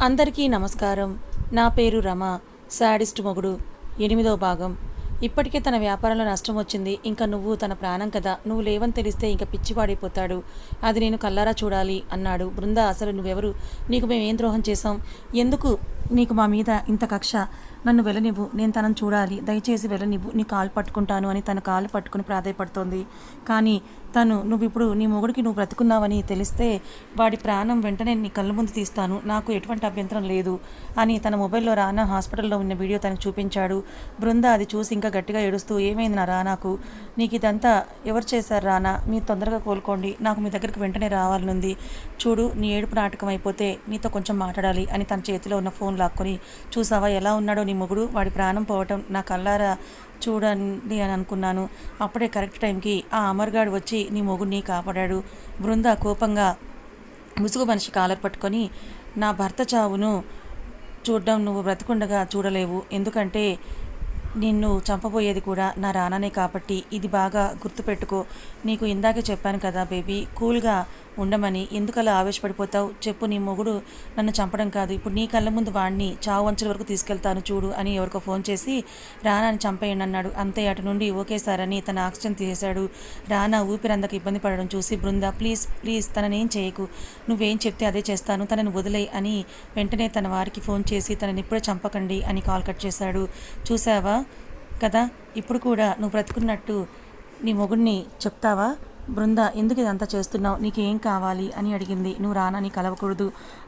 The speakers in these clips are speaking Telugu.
అందరికీ నమస్కారం. నా పేరు రమ. శాడిస్ట్ మొగుడు 8వ భాగం. ఇప్పటికే తన వ్యాపారంలో నష్టం వచ్చింది. ఇంకా నువ్వు తన ప్రాణం కదా, నువ్వు లేవని తెలిస్తే ఇంకా పిచ్చివాడైపోతాడు. అది నేను కల్లారా చూడాలి అన్నాడు. బృంద, అసలు నువ్వెవరు? నీకు మేమేం ద్రోహం చేశాం? ఎందుకు నీకు మా మీద ఇంత కక్ష? నన్ను వెళ్ళనివ్వు, నేను తనను చూడాలి, దయచేసి వెళ్ళనివ్వు, నీ కాలు పట్టుకుంటాను అని తన కాలు పట్టుకుని ప్రాధాయపడుతోంది. కానీ నువ్విప్పుడు నీ మొగుడికి నువ్వు బ్రతుకున్నావని తెలిస్తే వాడి ప్రాణం వెంటనే నీ కళ్ళ ముందు తీస్తాను, నాకు ఎటువంటి అభ్యంతరం లేదు అని తన మొబైల్లో రానా హాస్పిటల్లో ఉన్న వీడియో తనకు చూపించాడు. బృంద అది చూసి ఇంకా గట్టిగా ఏడుస్తూ, ఏమైంది నా రానాకు? నీకు ఇదంతా ఎవరు చేశారు రానా? మీరు తొందరగా కోలుకోండి, నాకు మీ దగ్గరికి వెంటనే రావాలనుంది. చూడు, నీ ఏడుపు నాటకం అయిపోతే నీతో కొంచెం మాట్లాడాలి అని తన చేతిలో ఉన్న ఫోన్ లాక్కొని, చూసావా ఎలా ఉన్నాడో నీ మొగుడు? వాడి ప్రాణం పోవటం నా కళ్ళారా చూడండి అని అనుకున్నాను. అప్పుడే కరెక్ట్ టైంకి ఆ అమర్గాడు వచ్చి నీ మొగుడిని కాపాడాడు. బృంద కోపంగా ముసుగు మనిషి కాలర్ పట్టుకొని, నా భర్త చావును చూడడం నువ్వు బ్రతికుండగా చూడలేవు, ఎందుకంటే నిన్ను చంపబోయేది కూడా నా రానానే కాబట్టి ఇది బాగా గుర్తుపెట్టుకో. నీకు ఇందాకే చెప్పాను కదా బేబీ, కూల్గా ఉండమని. ఎందుకలా ఆవేశపడిపోతావు? చెప్పు, నీ మొగుడు నన్ను చంపడం కాదు, ఇప్పుడు నీ కళ్ళ ముందు వాడిని చావు అంచుల వరకు తీసుకెళ్తాను చూడు అని ఎవరికో ఫోన్ చేసి రానాని చంపేయండి అన్నాడు. అంతే, అటు నుండి ఓకే సార్ అని తన ఆక్సిజన్ తీసేశాడు. రానా ఊపిరందకు ఇబ్బంది పడడం చూసి, బృంద ప్లీజ్ ప్లీజ్ తననేం చేయకు, నువ్వేం చెప్తే అదే చేస్తాను, తనని వదిలేయి అని వెంటనే తన వారికి ఫోన్ చేసి తనని ఇప్పుడే చంపకండి అని కాల్ కట్ చేశాడు. చూసావా కదా, ఇప్పుడు కూడా నువ్వు బ్రతుకున్నట్టు నీ మొగుడిని చెప్తావా? బృంద, ఎందుకు ఇదంతా చేస్తున్నావు? నీకేం కావాలి అని అడిగింది. నువ్వు రానాని కలవకూడదు,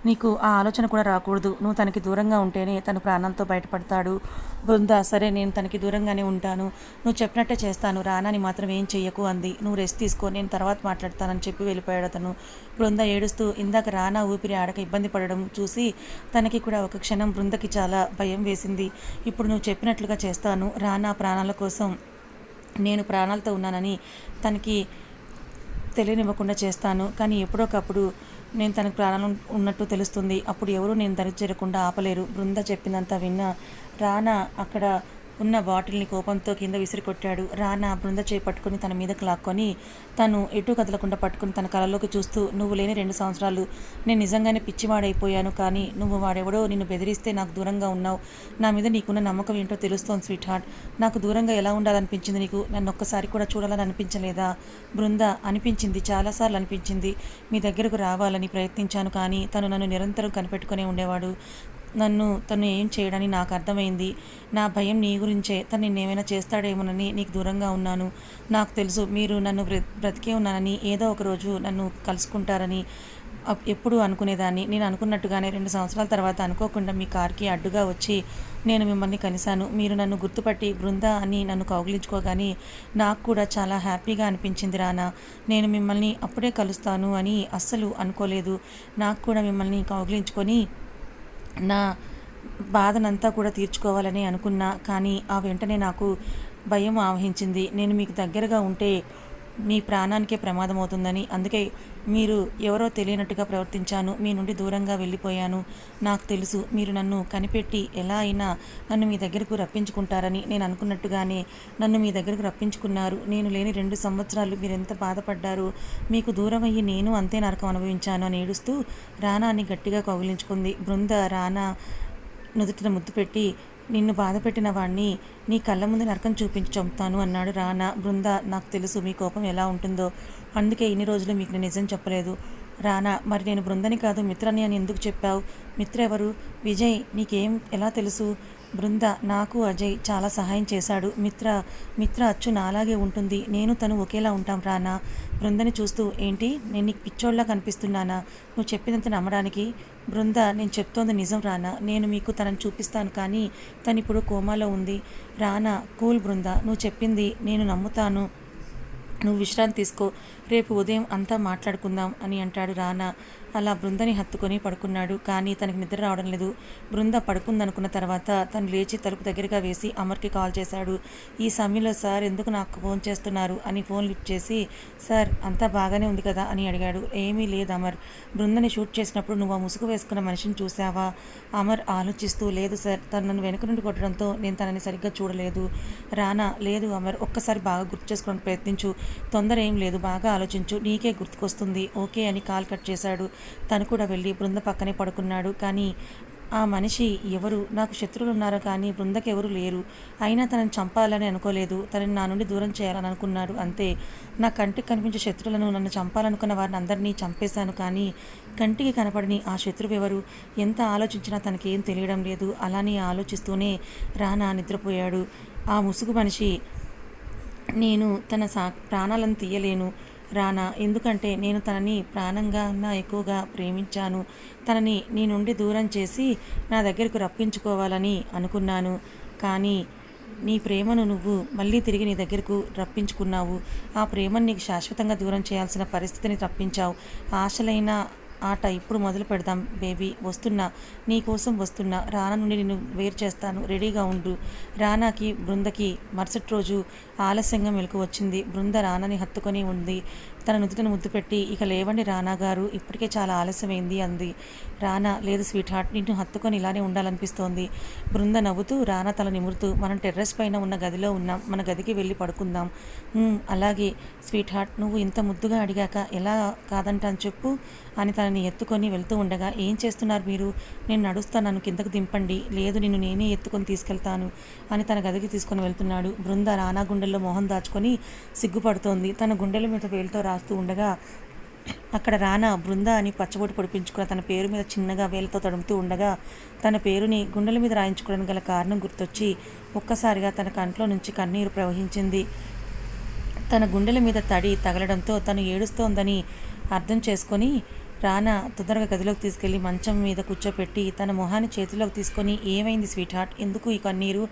నీకు ఆ ఆలోచన కూడా రాకూడదు, నువ్వు తనకి దూరంగా ఉంటేనే తను ప్రాణాలతో బయటపడతాడు. బృంద, సరే నేను తనకి దూరంగానే ఉంటాను, నువ్వు చెప్పినట్టే చేస్తాను, రానాని మాత్రం ఏం చెయ్యకు అంది. నువ్వు రెస్ట్ తీసుకో, నేను తర్వాత మాట్లాడతానని చెప్పి వెళ్ళిపోయాడు అతను. బృంద ఏడుస్తూ ఇందాక రానా ఊపిరి ఆడక ఇబ్బంది పడడం చూసి తనకి కూడా ఒక క్షణం బృందకి చాలా భయం వేసింది. ఇప్పుడు నువ్వు చెప్పినట్లుగా చేస్తాను, రానా ప్రాణాల కోసం నేను ప్రాణాలతో ఉన్నానని తనకి తెలియనివ్వకుండా చేస్తాను. కానీ ఎప్పుడోకప్పుడు నేను తనకు ప్రాణాలు ఉన్నట్టు తెలుస్తుంది, అప్పుడు ఎవరు నేను దరి చేరకుండా ఆపలేరు. బృంద చెప్పినంత విన్న రానా అక్కడ ఉన్న బాటిల్ని కోపంతో కింద విసిరికొట్టాడు. రానా బృంద చేయి పట్టుకుని తన మీదకి లాక్కొని తను ఎటు కదలకుండా పట్టుకుని తన కళ్ళలోకి చూస్తూ, నువ్వు లేని 2 సంవత్సరాలు నేను నిజంగానే పిచ్చివాడైపోయాను, కానీ నువ్వు వాడెవడో నిన్ను బెదిరిస్తే నాకు దూరంగా ఉన్నావు. నా మీద నీకున్న నమ్మకం ఏంటో తెలుస్తోంది స్వీట్ హార్ట్. నాకు దూరంగా ఎలా ఉండాలనిపించింది నీకు? నన్ను ఒక్కసారి కూడా చూడాలని అనిపించలేదా? బృంద, అనిపించింది, చాలాసార్లు అనిపించింది. మీ దగ్గరకు రావాలని ప్రయత్నించాను, కానీ తను నన్ను నిరంతరం కనిపెట్టుకునే ఉండేవాడు. తను ఏం చేయడని నాకు అర్థమైంది. నా భయం నీ గురించే, తను నిన్నేమైనా చేస్తాడేమోనని నీకు దూరంగా ఉన్నాను. నాకు తెలుసు మీరు నన్ను బ్రతికే ఉన్నానని, ఏదో ఒకరోజు నన్ను కలుసుకుంటారని ఎప్పుడు అనుకునేదాన్ని. నేను అనుకున్నట్టుగానే 2 సంవత్సరాల తర్వాత అనుకోకుండా మీ కార్కి అడ్డుగా వచ్చి నేను మిమ్మల్ని కలిశాను. మీరు నన్ను గుర్తుపట్టి బృంద అని నన్ను కౌగిలించుకోగానే నాకు కూడా చాలా హ్యాపీగా అనిపించింది రానా. నేను మిమ్మల్ని అప్పుడే కలుస్తాను అని అస్సలు అనుకోలేదు. నాకు కూడా మిమ్మల్ని కౌగిలించుకొని నా బాధనంతా కూడా తీర్చుకోవాలని అనుకున్నా, కానీ ఆ వెంటనే నాకు భయం ఆవహించింది. నేను మీకు దగ్గరగా ఉంటే మీ ప్రాణానికే ప్రమాదం అవుతుందని, అందుకే మీరు ఎవరో తెలియనట్టుగా ప్రవర్తించాను, మీ నుండి దూరంగా వెళ్ళిపోయాను. నాకు తెలుసు మీరు నన్ను కనిపెట్టి ఎలా అయినా నన్ను మీ దగ్గరకు రప్పించుకుంటారని. నేను అనుకున్నట్టుగానే నన్ను మీ దగ్గరకు రప్పించుకున్నారు. నేను లేని 2 సంవత్సరాలు మీరు ఎంత బాధపడ్డారు, మీకు దూరం అయ్యి నేను అంతే నరకం అనుభవించాను అని ఏడుస్తూ రానాని గట్టిగా కౌగిలించుకుంది. బృంద రానా నుదుటిన ముద్దు పెట్టి, నిన్ను బాధపెట్టిన వాణ్ణి నీ కళ్ళ ముందు నరకం చూపించి చంపుతాను అన్నాడు రానా. బృంద, నాకు తెలుసు మీ కోపం ఎలా ఉంటుందో, అందుకే ఇన్ని రోజులు మీకు నేను నిజం చెప్పలేదు. రానా, మరి నేను బృందని కాదు మిత్రని అని ఎందుకు చెప్పావు? మిత్ర ఎవరు? విజయ్, నీకేం ఎలా తెలుసు? బృంద, నాకు అజయ్ చాలా సహాయం చేశాడు. మిత్ర అచ్చు నాలాగే ఉంటుంది, నేను తను ఒకేలా ఉంటాం రానా. బృందని చూస్తూ, ఏంటి నేను నీకు పిచ్చోళ్ళలా కనిపిస్తున్నానా నువ్వు చెప్పినంత నమ్మడానికి? బృంద, నేను చెప్తోంది నిజం రానా, నేను మీకు తనని చూపిస్తాను, కానీ తను ఇప్పుడు కోమాలో ఉంది. రానా, కూల్ బృంద, నువ్వు చెప్పింది నేను నమ్ముతాను, నువ్వు విశ్రాంతి తీసుకో, రేపు ఉదయం అంతా మాట్లాడుకుందాం అని అంటాడు రానా. అలా బృందని హత్తుకొని పడుకున్నాడు, కానీ తనకి నిద్ర రావడం లేదు. బృంద పడుకుందనుకున్న తర్వాత తను లేచి తలుపు దగ్గరగా వేసి అమర్కి కాల్ చేశాడు. ఈ సమయంలో సార్ ఎందుకు నాకు ఫోన్ చేస్తున్నారు అని ఫోన్ లిఫ్ట్ చేసి, సార్ అంతా బాగానే ఉంది కదా అని అడిగాడు. ఏమీ లేదు అమర్, బృందని షూట్ చేసినప్పుడు నువ్వు ఆ ముసుగు వేసుకున్న మనిషిని చూసావా? అమర్ ఆలోచిస్తూ, లేదు సార్, తను నన్ను వెనుక నుండి కొట్టడంతో నేను తనని సరిగ్గా చూడలేదు. రానా, లేదు అమర్, ఒక్కసారి బాగా గుర్తు చేసుకోవడానికి ప్రయత్నించు, తొందర ఏం లేదు, బాగా ఆలోచించు, నీకే గుర్తుకొస్తుంది, ఓకే అని కాల్ కట్ చేశాడు. తను కూడా వెళ్ళి బృంద పక్కనే పడుకున్నాడు. కానీ ఆ మనిషి ఎవరు? నాకు శత్రువులు ఉన్నారు కానీ బృందకి ఎవరు లేరు. అయినా తనని చంపాలని అనుకోలేదు. తనని నా నుండి దూరం చేయాలని అనుకున్నాడు అంతే. నా కంటికి కనిపించే శత్రువులను, నన్ను చంపాలనుకున్న వారిని అందరినీ చంపేశాను. కానీ కంటికి కనపడని ఆ శత్రువు ఎవరు? ఎంత ఆలోచించినా తనకేం తెలియడం లేదు. అలానే ఆలోచిస్తూనే రానా నిద్రపోయాడు. ఆ ముసుగు మనిషి, నేను తన ప్రాణాలను తీయలేను రానా, ఎందుకంటే నేను తనని ప్రాణంగా ఎక్కువగా ప్రేమించాను. తనని నీ నుండి దూరం చేసి నా దగ్గరకు రప్పించుకోవాలని అనుకున్నాను. కానీ నీ ప్రేమను నువ్వు మళ్ళీ తిరిగి నీ దగ్గరకు రప్పించుకున్నావు. ఆ ప్రేమను నీకు శాశ్వతంగా దూరం చేయాల్సిన పరిస్థితిని రప్పించావు. ఆశలైన ఆట ఇప్పుడు మొదలు పెడదాం బేబీ. వస్తున్నా, నీ కోసం వస్తున్నా. రానా నుండి నేను వేరు చేస్తాను, రెడీగా ఉండు. రానాకి బృందకి మరుసటి రోజు ఆలస్యంగా మెలకు వచ్చింది. బృంద రానాని హత్తుకొని ఉంది. తన నుదుటను ముద్దు పెట్టి, ఇక లేవండి రానా గారు, ఇప్పటికే చాలా ఆలస్యమైంది అంది. రానా, లేదు స్వీట్ హార్ట్, నిన్ను హత్తుకొని ఇలానే ఉండాలనిపిస్తోంది. బృంద నవ్వుతూ రానా తల నిమురుతూ, మనం టెర్రస్ పైన ఉన్న గదిలో ఉన్నాం, మన గదికి వెళ్ళి పడుకుందాం. అలాగే స్వీట్ హార్ట్, నువ్వు ఇంత ముద్దుగా అడిగాక ఎలా కాదంటాను చెప్పు అని తనని ఎత్తుకొని వెళ్తూ ఉండగా, ఏం చేస్తున్నారు మీరు? నేను నడుస్తాను, నన్ను కిందకు దింపండి. లేదు, నిన్ను నేనే ఎత్తుకొని తీసుకెళ్తాను అని తన గదికి తీసుకొని వెళ్తున్నాడు. బృంద రానా గుండెల్లో మొహం దాచుకొని సిగ్గుపడుతోంది. తన గుండెల మీద వేలుతో రాస్తూ ఉండగా అక్కడ రానా బృంద అని పచ్చబొట్టు పొడిపించుకున్న తన పేరు మీద చిన్నగా వేలతో తడుముతూ ఉండగా, తన పేరుని గుండెల మీద రాయించుకోవడానికి గల కారణం గుర్తొచ్చి ఒక్కసారిగా తన కంట్లో నుంచి కన్నీరు ప్రవహించింది. తన గుండెల మీద తడి తగలడంతో తను ఏడుస్తోందని అర్థం చేసుకొని రానా తొందరగా గదిలోకి తీసుకెళ్లి మంచం మీద కూర్చోపెట్టి తన మొహాన్ని చేతిలోకి తీసుకొని, ఏమైంది స్వీట్ హార్ట్, ఎందుకు ఈ కన్నీరు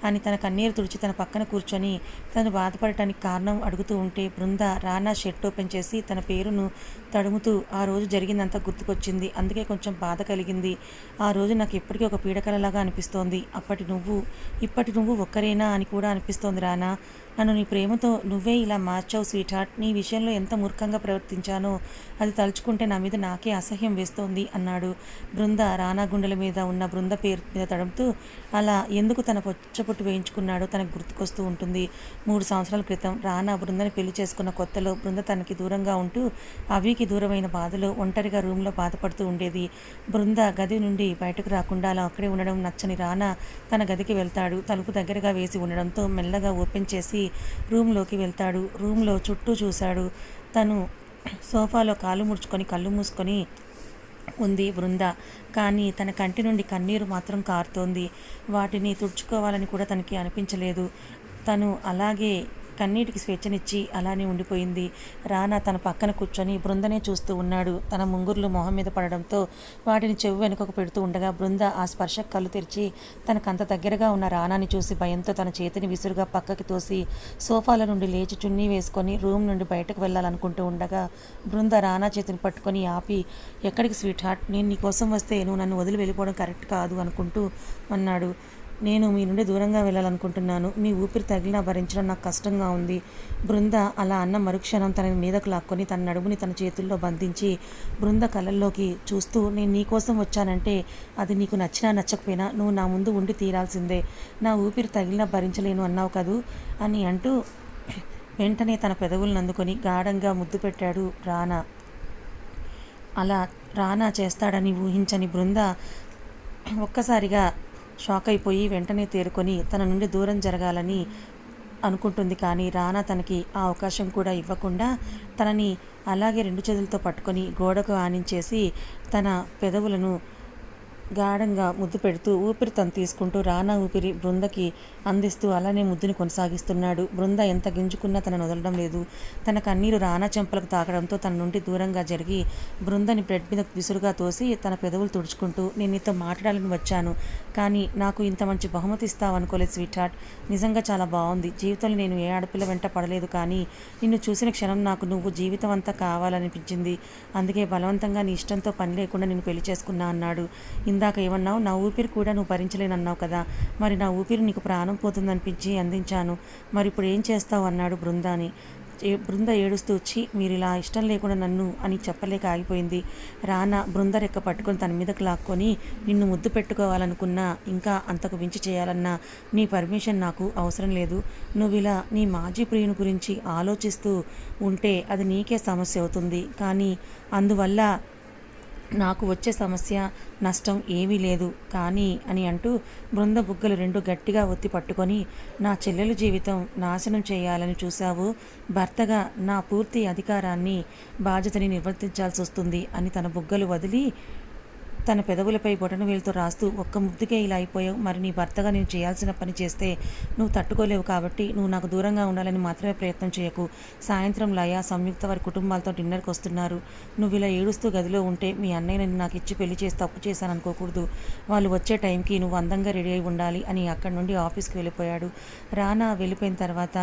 అని తన కన్నీరు తుడిచి తన పక్కన కూర్చొని తను బాధపడటానికి కారణం అడుగుతూ ఉంటే, బృంద రానా షర్ట్ ఓపెన్ చేసి తన పేరును తడుముతూ ఆ రోజు జరిగిందంతా గుర్తుకొచ్చింది. అందుకే కొంచెం బాధ కలిగింది. ఆ రోజు నాకు ఎప్పటికీ ఒక పీడకలలాగా అనిపిస్తోంది. ఇప్పటి నువ్వు ఒక్కరేనా అని కూడా అనిపిస్తోంది రానా. నన్ను నీ ప్రేమతో నువ్వే ఇలా మార్చావు స్వీట్ హార్ట్. నీ విషయంలో ఎంత మూర్ఖంగా ప్రవర్తించానో అది తలుచుకుంటే నా మీద నాకే అసహ్యం వేస్తోంది అన్నాడు. బృంద రానా గుండెల మీద ఉన్న బృంద పేరు మీద తడుముతూ, అలా ఎందుకు తన పొచ్చపొట్టు వేయించుకున్నాడో తనకు గుర్తుకొస్తూ ఉంటుంది. 3 సంవత్సరాల క్రితం రానా బృందని పెళ్లి చేసుకున్న కొత్తలో బృంద తనకి దూరంగా ఉంటూ అవికి దూరమైన బాధలో ఒంటరిగా రూమ్లో బాధపడుతూ ఉండేది. బృంద గది నుండి బయటకు రాకుండా అలా అక్కడే ఉండడం నచ్చని రానా తన గదికి వెళ్తాడు. తలుపు దగ్గరగా వేసి ఉండడంతో మెల్లగా ఓపెన్ చేసి రూమ్లోకి వెళ్తాడు. రూమ్లో చుట్టూ చూశాడు. తను సోఫాలో కాలు ముడుచుకొని కళ్ళు మూసుకొని ఉంది బృంద. కానీ తన కంటి నుండి కన్నీరు మాత్రం కారుతోంది. వాటిని తుడుచుకోవాలని కూడా తనకి అనిపించలేదు. తను అలాగే కన్నీటికి స్వేచ్ఛనిచ్చి అలానే ఉండిపోయింది. రానా తన పక్కన కూర్చొని బృందనే చూస్తూ ఉన్నాడు. తన ముంగుర్లు మొహం మీద పడడంతో వాటిని చెవి వెనుకకు పెడుతూ ఉండగా బృంద ఆ స్పర్శ కళ్ళు తెరిచి తనకంత దగ్గరగా ఉన్న రానాని చూసి భయంతో తన చేతిని విసురుగా పక్కకి తోసి సోఫాల నుండి లేచి చున్నీ వేసుకొని రూమ్ నుండి బయటకు వెళ్ళాలనుకుంటూ ఉండగా బృంద రానా చేతిని పట్టుకొని ఆపి, ఎక్కడికి స్వీట్ హార్ట్, నేను నీ కోసం వస్తే నువ్వు నన్ను వదిలి వెళ్ళిపోవడం కరెక్ట్ కాదు అనుకుంటూ అన్నాడు. నేను మీ నుండి దూరంగా వెళ్ళాలనుకుంటున్నాను. మీ ఊపిరి తగిలినా భరించడం నాకు కష్టంగా ఉంది. బృంద అలా అన్న మరుక్షణం తన మీదకు లాక్కొని తన నడుముని తన చేతుల్లో బంధించి బృంద కళ్ళల్లోకి చూస్తూ, నేను నీ కోసం వచ్చానంటే అది నీకు నచ్చినా నచ్చకపోయినా నువ్వు నా ముందు ఉండి తీరాల్సిందే. నా ఊపిరి తగిలినా భరించలేను అన్నావు కదూ అని అంటూ వెంటనే తన పెదవులను అందుకొని గాఢంగా ముద్దు పెట్టాడు రానా. అలా రానా చేస్తాడని ఊహించని బృంద ఒక్కసారిగా షాక్ అయిపోయి వెంటనే తేరుకొని తన నుండి దూరం జరగాలని అనుకుంటుంది. కానీ రానా తనకి ఆ అవకాశం కూడా ఇవ్వకుండా తనని అలాగే 2 చేతులతో పట్టుకొని గోడకు ఆనించేసి తన పెదవులను గాఢంగా ముద్దు పెడుతూ ఊపిరి తను తీసుకుంటూ రానా ఊపిరి బృందకి అందిస్తూ అలానే ముద్దుని కొనసాగిస్తున్నాడు. బృంద ఎంత గింజుకున్నా తనను వదలడం లేదు. తన కన్నీరు రానా చెంపలకు తాకడంతో తన నుండి దూరంగా జరిగి బృందని బెడ్ మీద విసురుగా తోసి తన పెదవులు తుడుచుకుంటూ, నేను నీతో మాట్లాడాలని వచ్చాను, కానీ నాకు ఇంత మంచి బహుమతి ఇస్తావు అనుకోలేదు స్వీట్ హార్ట్. నిజంగా చాలా బాగుంది. జీవితంలో నేను ఏ ఆడపిల్ల వెంట పడలేదు, కానీ నిన్ను చూసిన క్షణం నాకు నువ్వు జీవితం అంతా కావాలనిపించింది. అందుకే బలవంతంగా నీ ఇష్టంతో పని లేకుండా నేను పెళ్లి చేసుకున్నా అన్నాడు. ఇందాక ఏమన్నావు? నా ఊపిరి కూడా నువ్వు భరించలేనన్నావు కదా. మరి నా ఊపిరి నీకు ప్రాణం పోతుందనిపించి అందించాను. మరి ఇప్పుడు ఏం చేస్తావు అన్నాడు బృందాని. బృంద ఏడుస్తూ వచ్చి, మీరు ఇలా ఇష్టం లేకుండా నన్ను అని చెప్పలేక ఆగిపోయింది. రానా బృంద రెక్క పట్టుకొని తన మీదకు లాక్కొని, నిన్ను ముద్దు పెట్టుకోవాలనుకున్నా ఇంకా అంతకు మించి చేయాలన్నా నీ పర్మిషన్ నాకు అవసరం లేదు. నువ్వు ఇలా నీ మాజీ ప్రియుని గురించి ఆలోచిస్తూ ఉంటే అది నీకే సమస్య అవుతుంది. కానీ అందువల్ల నాకు వచ్చే సమస్య నష్టం ఏమీ లేదు కానీ అని అంటూ బృంద బుగ్గలు రెండు గట్టిగా ఒత్తి పట్టుకొని, నా చెల్లెల జీవితం నాశనం చేయాలని చూశావు. భర్తగా నా పూర్తి అధికారాన్ని బాధ్యతని నిర్వర్తించాల్సి వస్తుంది అని తన బుగ్గలు వదిలి తన పెదవులపై బొటనవేలుతో రాస్తూ, ఒక్క ముద్దుకే ఇలా అయిపోయావు. మరి నీ భర్తగా నేను చేయాల్సిన పని చేస్తే నువ్వు తట్టుకోలేవు కాబట్టి నువ్వు నాకు దూరంగా ఉండాలని మాత్రమే ప్రయత్నం చేయకు. సాయంత్రం లయ, సంయుక్త వారి కుటుంబాలతో డిన్నర్కి వస్తున్నారు. నువ్వు ఇలా ఏడుస్తూ గదిలో ఉంటే మీ అన్నయ్య నన్ను నాకు ఇచ్చి పెళ్లి చేసి తప్పు చేశాను అనుకోకూడదు. వాళ్ళు వచ్చే టైంకి నువ్వు అందంగా రెడీ అయి ఉండాలి అని అక్కడి నుండి ఆఫీస్కి వెళ్ళిపోయాడు. రానా వెళ్ళిపోయిన తర్వాత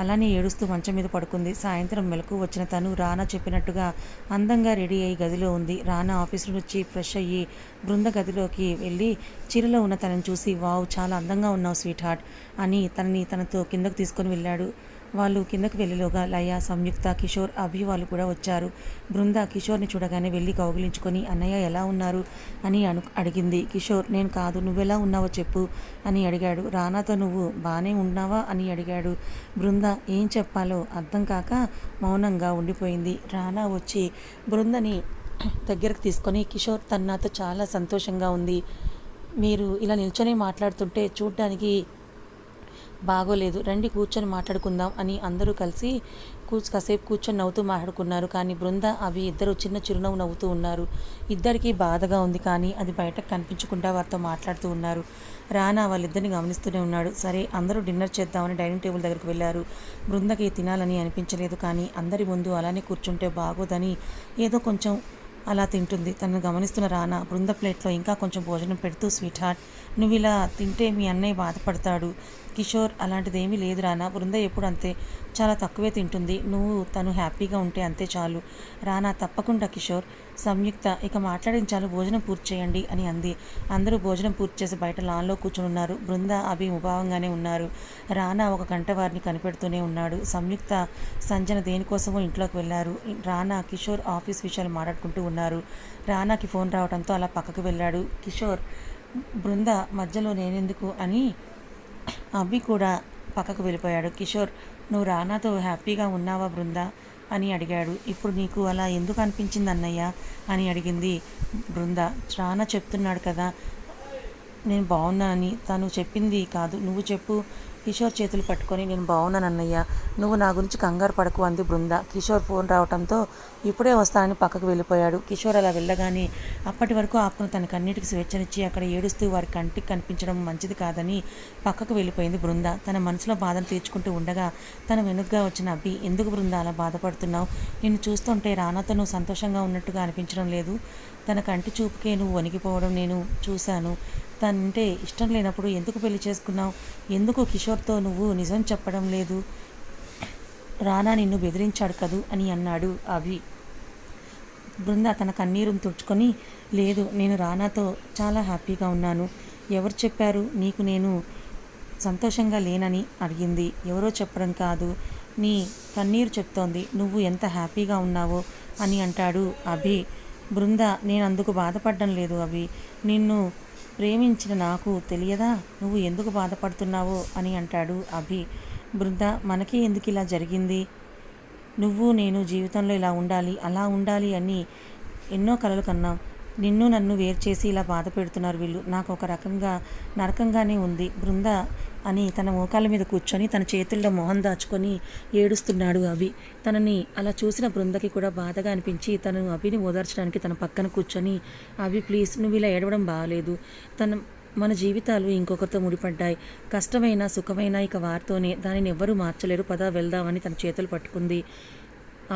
అలానే ఏడుస్తూ మంచం మీద పడుకుంది. సాయంత్రం మెలకు వచ్చిన తను రానా చెప్పినట్టుగా అందంగా రెడీ అయ్యి గదిలో ఉంది. రానా ఆఫీస్ నుంచి ఫ్రెష్ అయ్యి బృంద గదిలోకి వెళ్ళి చీరలో ఉన్న తనని చూసి, వావ్ చాలా అందంగా ఉన్నావు స్వీట్ హార్ట్ అని తనతో కిందకు తీసుకొని వెళ్ళాడు. వాళ్ళు కిందకు వెళ్ళిలోగా లయ, సంయుక్త, కిషోర్, అభి వాళ్ళు కూడా వచ్చారు. బృంద కిషోర్ని చూడగానే వెళ్ళి కౌగిలించుకొని, అన్నయ్య ఎలా ఉన్నారు అని అడిగింది. కిషోర్, నేను కాదు, నువ్వెలా ఉన్నావో చెప్పు అని అడిగాడు. రానాతో నువ్వు బాగానే ఉన్నావా అని అడిగాడు. బృంద ఏం చెప్పాలో అర్థం కాక మౌనంగా ఉండిపోయింది. రానా వచ్చి బృందని దగ్గరకు తీసుకొని, కిషోర్ తను నాతో చాలా సంతోషంగా ఉంది. మీరు ఇలా నిల్చొని మాట్లాడుతుంటే చూడ్డానికి బాగోలేదు, రండి కూర్చొని మాట్లాడుకుందాం అని అందరూ కలిసి కాసేపు కూర్చొని నవ్వుతూ మాట్లాడుకున్నారు. కానీ బృంద అవి ఇద్దరు చిన్న చిరునవ్వు నవ్వుతూ ఉన్నారు. ఇద్దరికీ బాధగా ఉంది కానీ అది బయటకు కనిపించకుండా వారితో మాట్లాడుతూ ఉన్నారు. రానా వాళ్ళిద్దరిని గమనిస్తూనే ఉన్నాడు. సరే అందరూ డిన్నర్ చేద్దామని డైనింగ్ టేబుల్ దగ్గరికి వెళ్ళారు. బృందకి తినాలని అనిపించలేదు కానీ అందరి ముందు అలానే కూర్చుంటే బాగోదని ఏదో కొంచెం అలా తింటుంది. తనను గమనిస్తున్న రానా బృంద ప్లేట్లో ఇంకా కొంచెం భోజనం పెడుతూ, స్వీట్ హార్ట్ నువ్వు ఇలా తింటే మీ అన్నయ్య బాధపడతాడు. కిషోర్, అలాంటిదేమీ లేదు రానా, బృంద ఎప్పుడు అంతే, చాలా తక్కువే తింటుంది. తను హ్యాపీగా ఉంటే అంతే చాలు. రానా, తప్పకుండా కిషోర్. సంయుక్త, ఇక మాట్లాడించాలు, భోజనం పూర్తి చేయండి అని అంది. అందరూ భోజనం పూర్తి చేసి బయట లాన్లో కూర్చుని ఉన్నారు. బృంద అభి ముభావంగానే ఉన్నారు. రానా ఒక గంట వారిని కనిపెడుతూనే ఉన్నాడు. సంయుక్త, సంజన దేనికోసమో ఇంట్లోకి వెళ్ళారు. రానా, కిషోర్ ఆఫీస్ విషయాలు మాట్లాడుకుంటూ ఉన్నారు. రానాకి ఫోన్ రావడంతో అలా పక్కకు వెళ్ళాడు. కిషోర్, బృంద మధ్యలో నేనెందుకు అని అభి కూడా పక్కకు వెళ్ళిపోయాడు. కిషోర్, నువ్వు రానాతో హ్యాపీగా ఉన్నావా బృంద అని అడిగాడు. ఇప్పుడు నీకు అలా ఎందుకు అనిపించింది అన్నయ్య అని అడిగింది బృంద. రానా చెప్తున్నాడు కదా నేను బాగున్నానని, తను చెప్పింది కాదు, నువ్వు చెప్పు. కిషోర్ చేతులు పట్టుకొని, నేను బాగున్నాను అన్నయ్య, నువ్వు నా గురించి కంగారు పడకు అంది బృంద. కిషోర్ ఫోన్ రావడంతో ఇప్పుడే వస్తానని పక్కకు వెళ్ళిపోయాడు. కిషోర్ అలా వెళ్ళగానే అప్పటి వరకు ఆపుకుని తన కన్నీటికి స్వేచ్ఛనిచ్చి అక్కడ ఏడుస్తూ వారి కంటికి కనిపించడం మంచిది కాదని పక్కకు వెళ్ళిపోయింది బృంద. తన మనసులో బాధను తీర్చుకుంటూ ఉండగా తన వెనుగ్గా వచ్చిన అబ్బి, ఎందుకు బృంద అలా బాధపడుతున్నావు? నిన్ను చూస్తుంటే రానాతో నువ్వు సంతోషంగా ఉన్నట్టుగా అనిపించడం లేదు. తన కంటి చూపుకే నువ్వు వణికిపోవడం నేను చూశాను. తనంటే ఇష్టం లేనప్పుడు ఎందుకు పెళ్లి చేసుకున్నావు? ఎందుకు కిషోర్తో నువ్వు నిజం చెప్పడం లేదు? రానా నిన్ను బెదిరించాడు కదూ అని అన్నాడు అభి. బృంద తన కన్నీరును తుడుచుకొని, లేదు, నేను రానాతో చాలా హ్యాపీగా ఉన్నాను. ఎవరు చెప్పారు నీకు నేను సంతోషంగా లేనని అడిగింది. ఎవరో చెప్పడం కాదు, నీ కన్నీరు చెప్తోంది నువ్వు ఎంత హ్యాపీగా ఉన్నావో అని అంటాడు అభి. బృంద, నేను అందుకు బాధపడడం లేదు అభి, నిన్ను ప్రేమించిన నాకు తెలియదా నువ్వు ఎందుకు బాధపడుతున్నావో అని అంటాడు అభి. బృంద, మనకే ఎందుకు ఇలా జరిగింది? నువ్వు నేను జీవితంలో ఇలా ఉండాలి, అలా ఉండాలి అని ఎన్నో కలలు కన్నాం. నిన్ను నన్ను వేరు చేసి ఇలా బాధ పెడుతున్నారు వీళ్ళు. నాకు ఒక రకంగా నరకంగానే ఉంది బృంద అని తన మోకాళ్ళ మీద కూర్చొని తన చేతుల్లో మొహం దాచుకొని ఏడుస్తున్నాడు అభి. తనని అలా చూసిన బృందకి కూడా బాధగా అనిపించి తను అభిని ఓదార్చడానికి తన పక్కన కూర్చొని, అభి ప్లీజ్, నువ్వు ఇలా ఏడవడం బాగాలేదు. మన జీవితాలు ఇంకొకరితో ముడిపడ్డాయి. కష్టమైన సుఖమైన ఇక వారితోనే, దానిని ఎవ్వరూ మార్చలేరు, పద వెళ్దామని తన చేతులు పట్టుకుంది.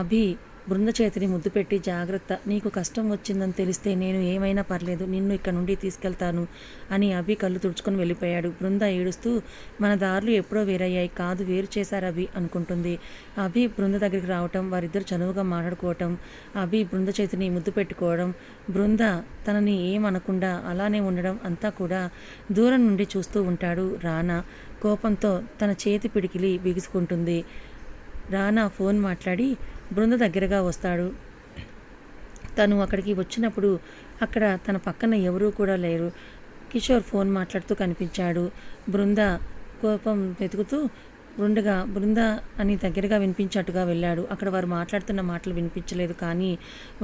అభి బృంద చేతిని ముద్దు పెట్టి, జాగ్రత్త, నీకు కష్టం వచ్చిందని తెలిస్తే నేను ఏమైనా పర్లేదు, నిన్ను ఇక్కడ నుండి తీసుకెళ్తాను అని అభి కళ్ళు తుడుచుకొని వెళ్ళిపోయాడు. బృంద ఏడుస్తూ, మన దారులు ఎప్పుడో వేరయ్యాయి, కాదు వేరు చేశారు అభి అనుకుంటుంది. అభి బృంద దగ్గరికి రావటం, వారిద్దరు చనువుగా మాట్లాడుకోవటం, అభి బృంద చేతిని ముద్దు పెట్టుకోవడం, బృంద తనని ఏమనకుండా అలానే ఉండడం అంతా కూడా దూరం నుండి చూస్తూ ఉంటాడు రానా. కోపంతో తన చేతి పిడికిలి బిగుసుకుంటుంది. రానా ఫోన్ మాట్లాడి బృంద దగ్గరగా వస్తాడు. తను అక్కడికి వచ్చినప్పుడు అక్కడ తన పక్కన ఎవరూ కూడా లేరు. కిషోర్ ఫోన్ మాట్లాడుతూ కనిపించాడు. బృంద కోపం వెతుకుతూ ఉండగా బృంద అని దగ్గరగా వినిపించేట్టుగా వెళ్ళాడు. అక్కడ వారు మాట్లాడుతున్న మాటలు వినిపించలేదు, కానీ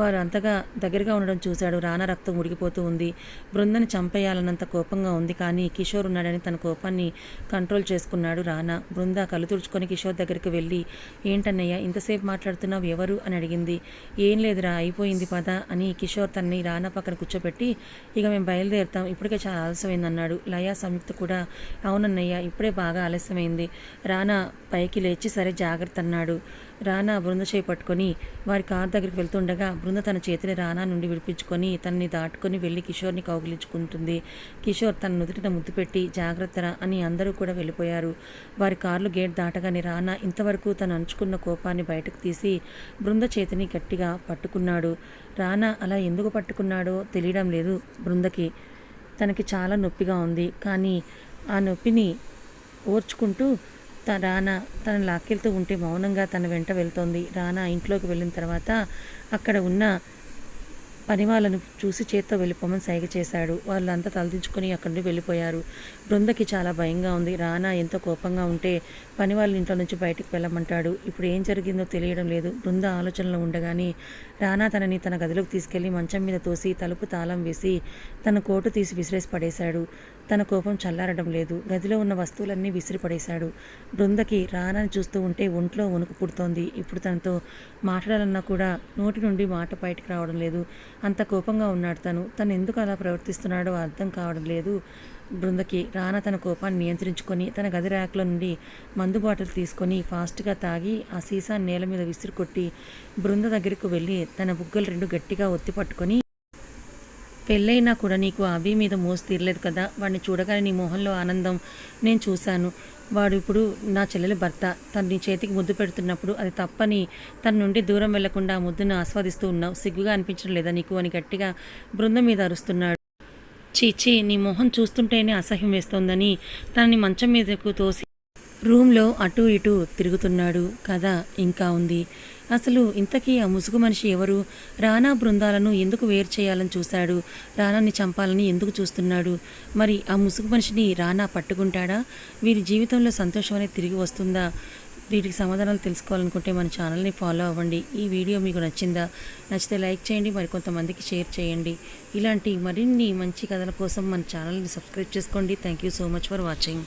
వారు అంతగా దగ్గరగా ఉండడం చూశాడు. రానా రక్తం ఉడికిపోతూ ఉంది. బృందని చంపేయాలన్నంత కోపంగా ఉంది, కానీ కిషోర్ ఉన్నాడని తన కోపాన్ని కంట్రోల్ చేసుకున్నాడు రానా. బృంద కళ్ళు తుడుచుకొని కిషోర్ దగ్గరికి వెళ్ళి, ఏంటన్నయ్య ఇంతసేపు మాట్లాడుతున్నావు, ఎవరు అని అడిగింది. ఏం లేదురా, అయిపోయింది పద అని కిషోర్ తనని రానా పక్కన కూర్చోబెట్టి, ఇక మేము బయలుదేరుతాం, ఇప్పటికే చాలా ఆలస్యమైంది అన్నాడు. లయ సంయుక్త కూడా, అవునన్నయ్య ఇప్పుడే బాగా ఆలస్యమైంది. రానా పైకి లేచి సరే జాగ్రత్త అన్నాడు. రానా బృంద చేయి పట్టుకొని వారి కారు దగ్గరికి వెళ్తుండగా బృంద తన చేతిని రానా నుండి విడిపించుకొని తనని దాటుకొని వెళ్ళి కిషోర్ని కౌగిలించుకుంటుంది. కిషోర్ తన నుదుటిన ముద్దు పెట్టి జాగ్రత్తరా అని అందరూ కూడా వెళ్ళిపోయారు. వారి కార్లు గేట్ దాటగానే రానా ఇంతవరకు తను అంచుకున్న కోపాన్ని బయటకు తీసి బృంద చేతిని గట్టిగా పట్టుకున్నాడు. రానా అలా ఎందుకు పట్టుకున్నాడో తెలియడం లేదు బృందకి. తనకి చాలా నొప్పిగా ఉంది, కానీ ఆ నొప్పిని ఓర్చుకుంటూ రానా తన లాక్కెళ్తూ ఉంటే మౌనంగా తన వెంట వెళ్తోంది. రానా ఇంట్లోకి వెళ్ళిన తర్వాత అక్కడ ఉన్న పని వాళ్ళను చూసి చేత్తో వెళ్ళిపోమని సైగ చేశాడు. వాళ్ళంతా తలదించుకొని అక్కడి నుండి వెళ్ళిపోయారు. బృందకి చాలా భయంగా ఉంది. రానా ఎంతో కోపంగా ఉంటే పని వాళ్ళ ఇంట్లో నుంచి బయటికి వెళ్ళమంటాడు. ఇప్పుడు ఏం జరిగిందో తెలియడం లేదు. బృంద ఆలోచనలో ఉండగానే రానా తనని తన గదిలోకి తీసుకెళ్లి మంచం మీద తోసి తలుపు తాళం వేసి తన కోటు తీసి విసిరేసి పడేశాడు. తన కోపం చల్లారడం లేదు. గదిలో ఉన్న వస్తువులన్నీ విసిరి పడేశాడు. బృందకి రానాని చూస్తూ ఉంటే ఒంట్లో వణుకు పుడుతోంది. ఇప్పుడు తనతో మాట్లాడాలన్నా కూడా నోటి నుండి మాట బయటికి రావడం లేదు. అంత కోపంగా ఉన్నాడు తను ఎందుకు అలా ప్రవర్తిస్తున్నాడో అర్థం కావడం లేదు బృందకి. రానా తన కోపాన్ని నియంత్రించుకొని తన గది ర్యాక్లో నుండి మందు బాటిల్ తీసుకొని ఫాస్ట్గా తాగి ఆ సీసా నేల మీద విసిరి కొట్టి బృంద దగ్గరకు వెళ్ళి తన బుగ్గలు రెండు గట్టిగా ఒత్తి పట్టుకొని, పెళ్ళైనా కూడా నీకు అభి మీద మోసు తీరలేదు కదా, వాడిని చూడగానే నీ మొహంలో ఆనందం నేను చూశాను. వాడు ఇప్పుడు నా చెల్లెలి భర్త. తను నీ చేతికి ముద్దు పెడుతున్నప్పుడు అది తప్పని తన నుండి దూరం వెళ్లకుండా ఆ ముద్దును ఆస్వాదిస్తూ ఉన్నావు. సిగ్గుగా అనిపించడం లేదా నీకు అని గట్టిగా బృందం మీద అరుస్తున్నాడు. చీచీ, నీ మొహం చూస్తుంటేనే అసహ్యం వేస్తోందని తనని మంచం మీదకు తోసి రూమ్లో అటూ ఇటూ తిరుగుతున్నాడు. కథ ఇంకా ఉంది. అసలు ఇంతకీ ఆ ముసుగు మనిషి ఎవరు? రానా బృందాలను ఎందుకు వేరు చేయాలని చూశాడు? రానాని చంపాలని ఎందుకు చూస్తున్నాడు? మరి ఆ ముసుగు మనిషిని రానా పట్టుకుంటాడా? వీరి జీవితంలో సంతోషం అనేది తిరిగి వస్తుందా? వీటికి సమాధానాలు తెలుసుకోవాలనుకుంటే మన ఛానల్ని ఫాలో అవ్వండి. ఈ వీడియో మీకు నచ్చిందా? నచ్చితే లైక్ చేయండి, మరి కొంతమందికి షేర్ చేయండి. ఇలాంటి మరిన్ని మంచి కథల కోసం మన ఛానల్ని సబ్స్క్రైబ్ చేసుకోండి. Thank you so much for watching.